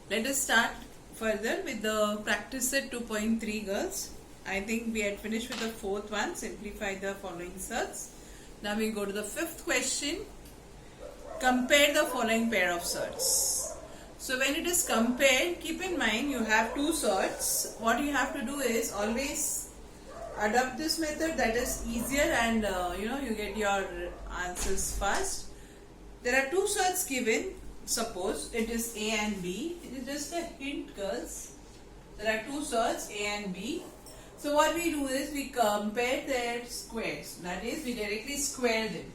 Let us start further with the practice set 2.3, girls. I think we had finished with the fourth one, simplify the following surds. Now we go to the fifth question. Compare the following pair of surds. So when it is compared, keep in mind you have two surds. What you have to do is always adopt this method, that is easier, and you get your answers fast. There are two surds given. Suppose it is A and B. It is just a hint, girls. There are two surds A and B. So what we do is we compare their squares. That is, we directly square them.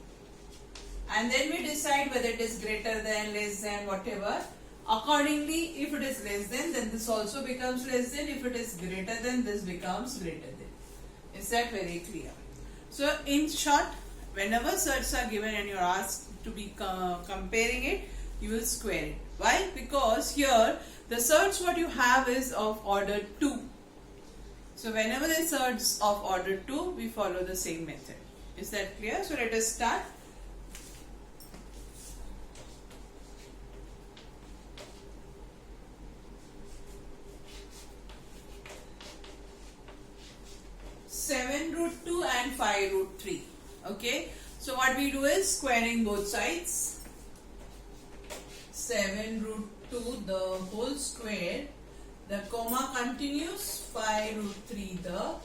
And then we decide whether it is greater than, less than, whatever. Accordingly, if it is less than, then this also becomes less than. If it is greater than, this becomes greater than. Is that very clear? So in short, whenever surds are given and you are asked to be comparing it, you will square it. Why? Because here the surds what you have is of order 2. So whenever the surds of order 2, we follow the same method. Is that clear? So let us start. (7√2) and (5√3). Okay. So what we do is squaring both sides. 7√2 the whole square, the comma continues, 5√3 the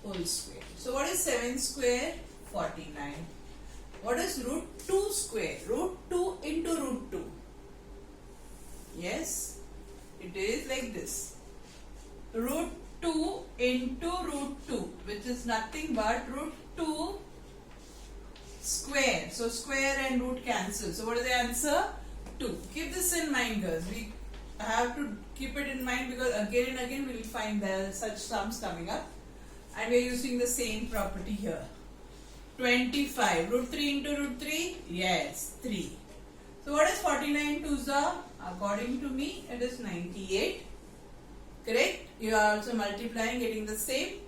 whole square. So what is 7 square? 49. What is √2 square? √2 into √2. Yes, it is like this. √2 into √2, which is nothing but √2 square. So square and root cancel. So what is the answer? 2. Keep this in mind, girls. We have to keep it in mind because again and again we will find such sums coming up, and we are using the same property here. 25. √3 into √3? Yes, 3. So what is 49 twos are? According to me, it is 98. Correct? You are also multiplying, getting the same.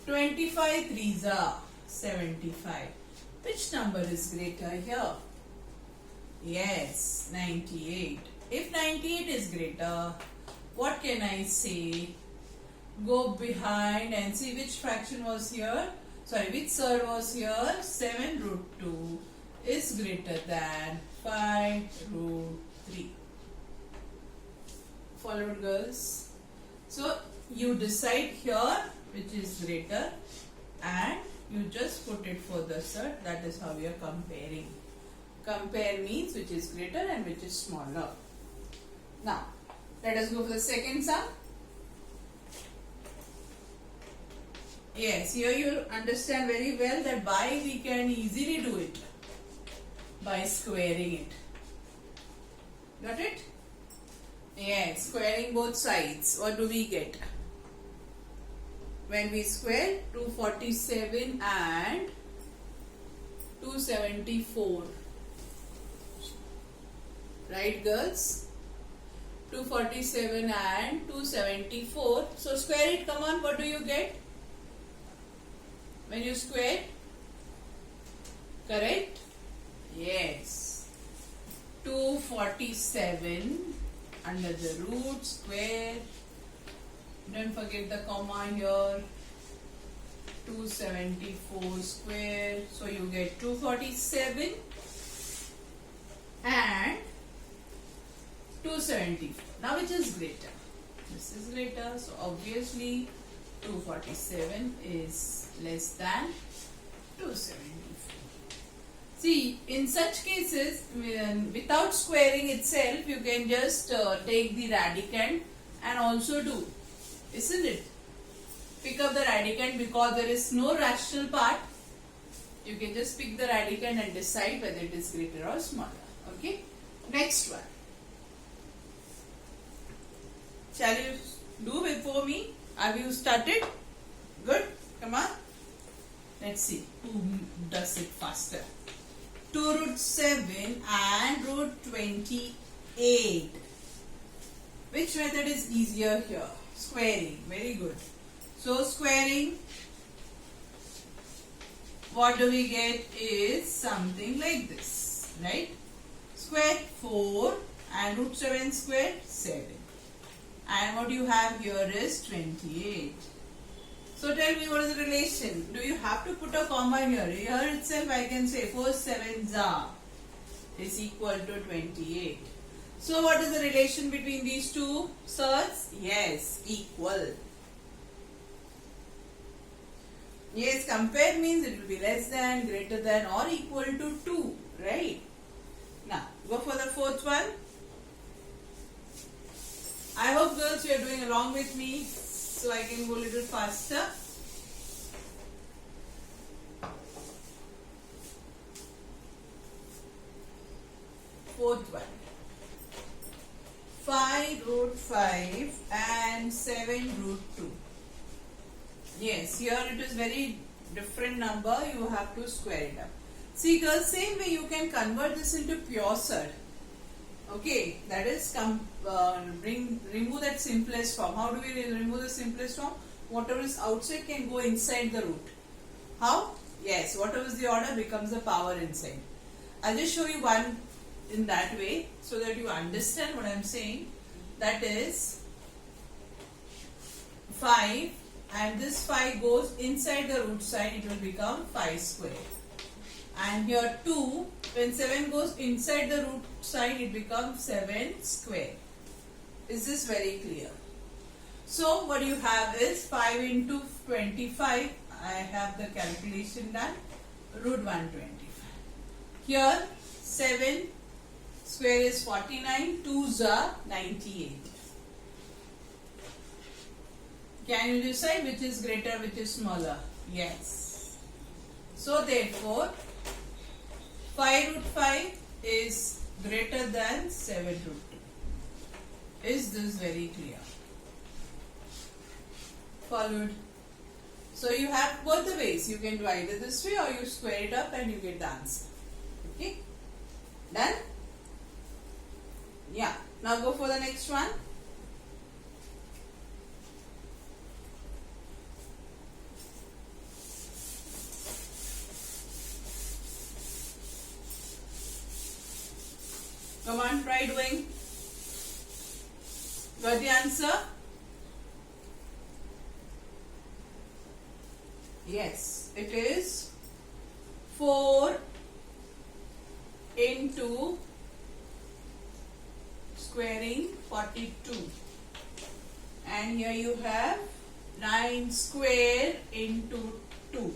25 threes are 75. Which number is greater here? Yes, 98. If 98 is greater, what can I say? Go behind and see which fraction was here. Sorry, which surd was here? 7√2 is greater than 5√3. Followed, girls? So you decide here which is greater and you just put it for the surd. That is how we are comparing. Compare means which is greater and which is smaller. Now, let us go for the second sum. Yes, here you will understand very well that by we can easily do it by squaring it. Got it? Yes, squaring both sides. What do we get? When we square 247 and 274. Right, girls? 247 and 274. So square it. Come on, what do you get? When you square? Correct? Yes. 247 under the root square. Don't forget the comma here. 274 square. So you get 247 and 274. Now which is greater? This is greater. So obviously 247 is less than 274. See, in such cases, without squaring itself, you can just take the radicand and also do. Isn't it? Pick up the radicand because there is no rational part. You can just pick the radicand and decide whether it is greater or smaller. Okay? Next one. Shall you do before me? Have you started? Good. Come on. Let's see who does it faster. 2√7 and √28. Which method is easier here? Squaring. Very good. So squaring, what do we get is something like this, right? Square 4 and √7 square 7. and what you have here is 28. So tell me, what is the relation? Do you have to put a comma here? Here itself I can say 4 7s are is equal to 28. So what is the relation between these two surds? Yes, equal. Yes, compare means it will be less than, greater than or equal to 2, right? Now, go for the fourth one. I hope girls you are doing along with me so I can go a little faster. Fourth one. 5 root 5 and 7 root 2. Yes, here it is very different number. You have to square it up. See girls, same way you can convert this into pure surd. Okay, that is remove that simplest form. How do we remove the simplest form? Whatever is outside can go inside the root. How? Yes, whatever is the order becomes the power inside. I'll just show you one in that way so that you understand what I'm saying. That is 5 and this 5 goes inside the root side, it will become 5 square. And here 2, when 7 goes inside the root side, it becomes 7 square. Is this very clear? So what you have is 5 into 25. I have the calculation done. Root 125. Here 7 square is 49. 2s are 98. Can you decide which is greater, which is smaller? Yes. So therefore 5 root 5 is greater than 7 root 2. Is this very clear? Followed. So you have both the ways. You can do either this way or you square it up and you get the answer. Okay? Done? Yeah. Now go for the next one. Come on, try doing. Got the answer? Yes, it is 4 into squaring 42. And here you have 9 square into 2.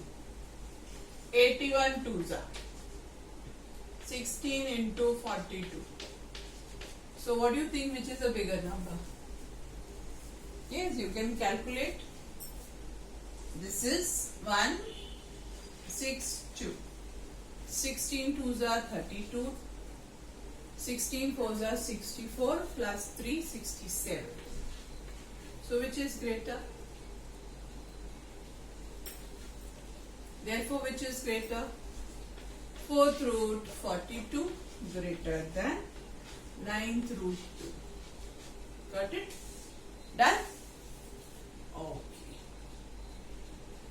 81 2s are 16 into 42. So what do you think, which is a bigger number? Yes, you can calculate. This is 1, 6, 2. 16 2s are 32. 16 4s are 64 plus 3, 67. So which is greater? Therefore, which is greater? 4th root 42 greater than 9th root 2. Got it? Done? Okay.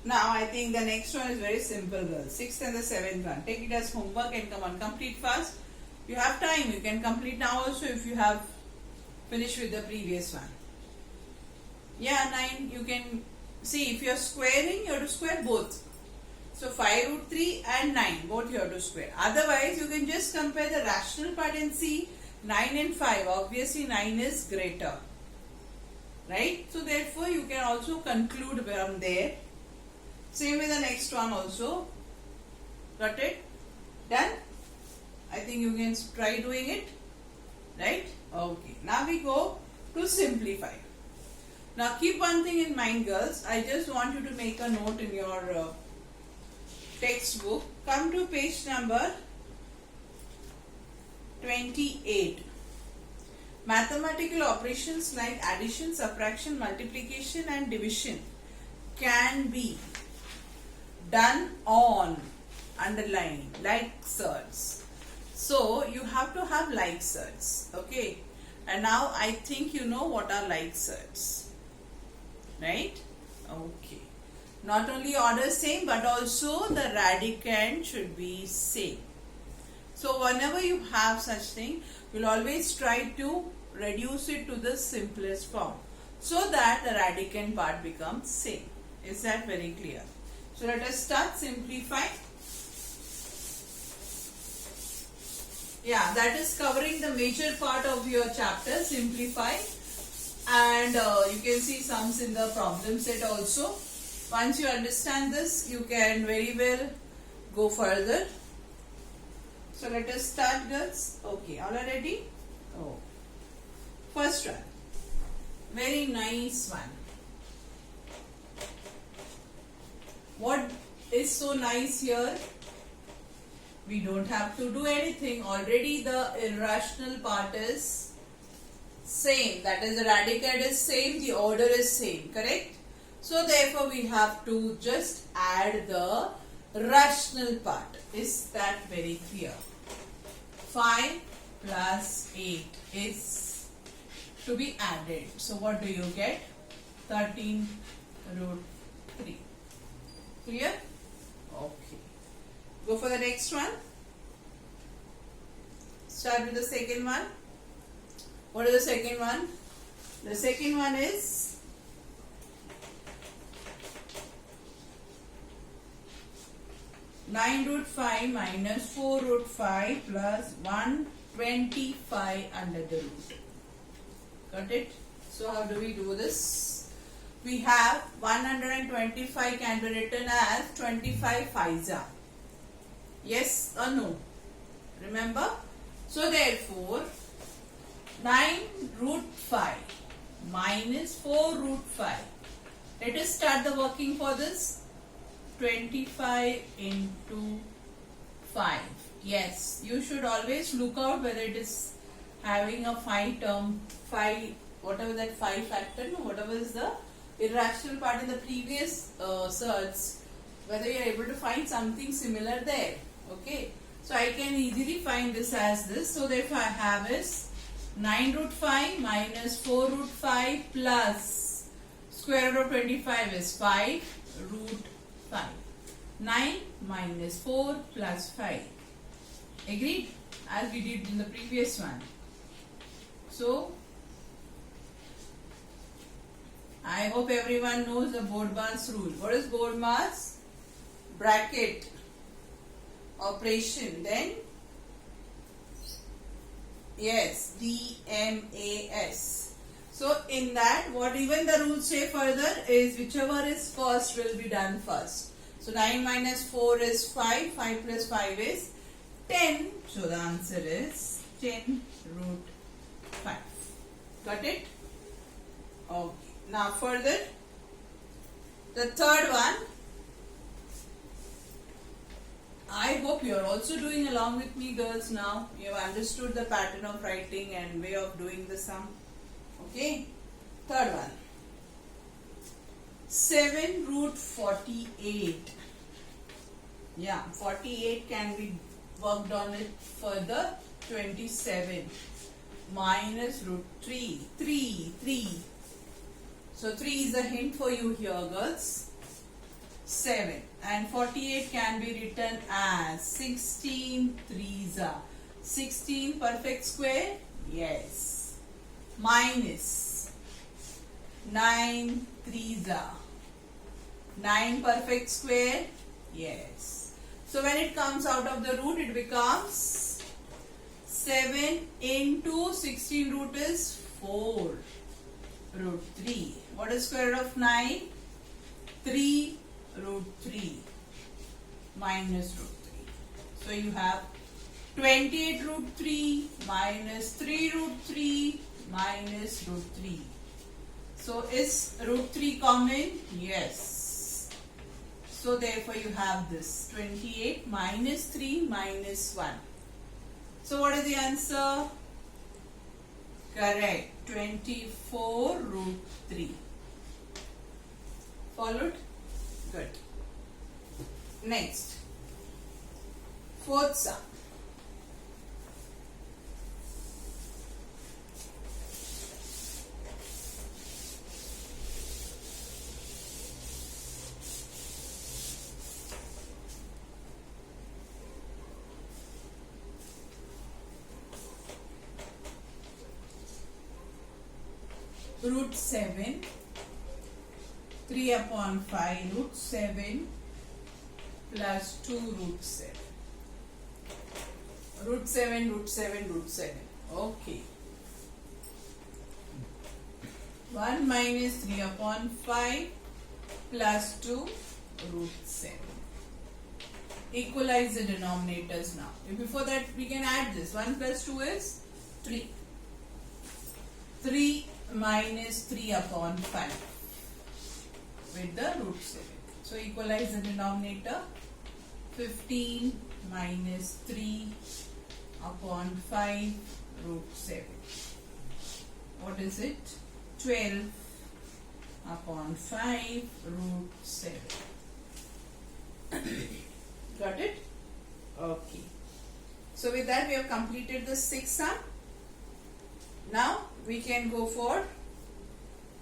Now I think the next one is very simple, girls. 6th and the 7th one. Take it as homework and come on, complete fast. You have time. You can complete now also if you have finished with the previous one. Yeah, 9 you can see. If you are squaring, you have to square both. So 5 root 3 and 9, both you have to square. Otherwise, you can just compare the rational part and see 9 and 5. Obviously, 9 is greater. Right? So therefore, you can also conclude from there. Same with the next one also. Got it? Done? I think you can try doing it. Right? Okay. Now we go to simplify. Now keep one thing in mind, girls. I just want you to make a note in your textbook. Come to page number 28. Mathematical operations like addition, subtraction, multiplication and division can be done on, underline, like surds. So you have to have like surds. Okay. And now I think you know what are like surds. Right? Okay. Not only order same but also the radicand should be same. So whenever you have such thing, you'll always try to reduce it to the simplest form. so that the radicand part becomes same. Is that very clear? So let us start simplify. Yeah, that is covering the major part of your chapter, simplify. And you can see sums in the problem set also. Once you understand this, you can very well go further. So let us start, girls. Okay, all are ready? Oh, first one. Very nice one. What is so nice here? We don't have to do anything. Already the irrational part is same. That is, the radicand is same, the order is same, correct? So therefore we have to just add the rational part. Is that very clear? 5 plus 8 is to be added. So what do you get? 13 root 3. Clear? Okay. Go for the next one. Start with the second one. What is the second one? The second one is 9 root 5 minus 4 root 5 plus 125 under the root. Got it? So how do we do this? We have 125 can be written as 25 5s. Yes or no? Remember? So therefore 9 root 5 minus 4 root 5. Let us start the working for this. 25 into 5. Yes, you should always look out whether it is having a 5 term, 5, whatever that 5 factor, no, whatever is the irrational part in the previous search, whether you are able to find something similar there. Okay, so I can easily find this as this. So therefore I have is 9 root 5 minus 4 root 5 plus square root of 25 is 5 root 5. 9 minus 4 plus 5. Agreed? As we did in the previous one. So, I hope everyone knows the Bodmar's rule. What is Bodmar's? Bracket operation. Then, yes, DMAS. So, in that, what even the rules say further is whichever is first will be done first. So, 9 minus 4 is 5. 5 plus 5 is 10. So, the answer is 10 root 5. Got it? Okay. Now, further, the third one. I hope you are also doing along with me, girls, now. You have understood the pattern of writing and way of doing the sum. Okay. Third one. 7 root 48. Yeah, 48 can be worked on it further. 27 minus root 3. 3. So 3 is a hint for you here, girls. 7 and 48 can be written as 16 3s. 16 perfect square? Yes. Minus 9 3s. 9 perfect square? Yes. So when it comes out of the root, it becomes 7 into 16 root is 4 root 3. What is square root of 9? 3 root 3 minus root 3. So you have 28 root 3 minus 3 root 3 minus root 3. So is root 3 common? Yes. So therefore you have this 28 minus 3 minus 1. So what is the answer? Correct. 24 root 3. Followed? Good. Next. Fourth sum. root 7, 3 upon 5 root 7 plus 2 root 7. Root 7, root 7, root 7. Okay. 1 minus 3 upon 5 plus 2 root 7. Equalize the denominators now. Before that, we can add this. 1 plus 2 is 3. 3 minus 3 upon 5 with the root 7. So equalize the denominator. 15 minus 3 upon 5 root 7. What is it? 12 upon 5 root 7. Got it? Okay. So with that we have completed the 6th sum. Now we can go for,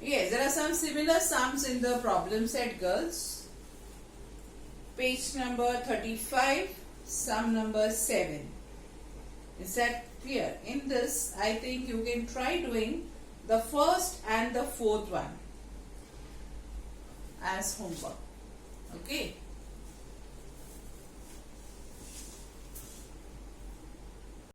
yes, there are some similar sums in the problem set, girls. Page number 35, sum number 7. Is that clear? In this, I think you can try doing the first and the fourth one as homework. Okay.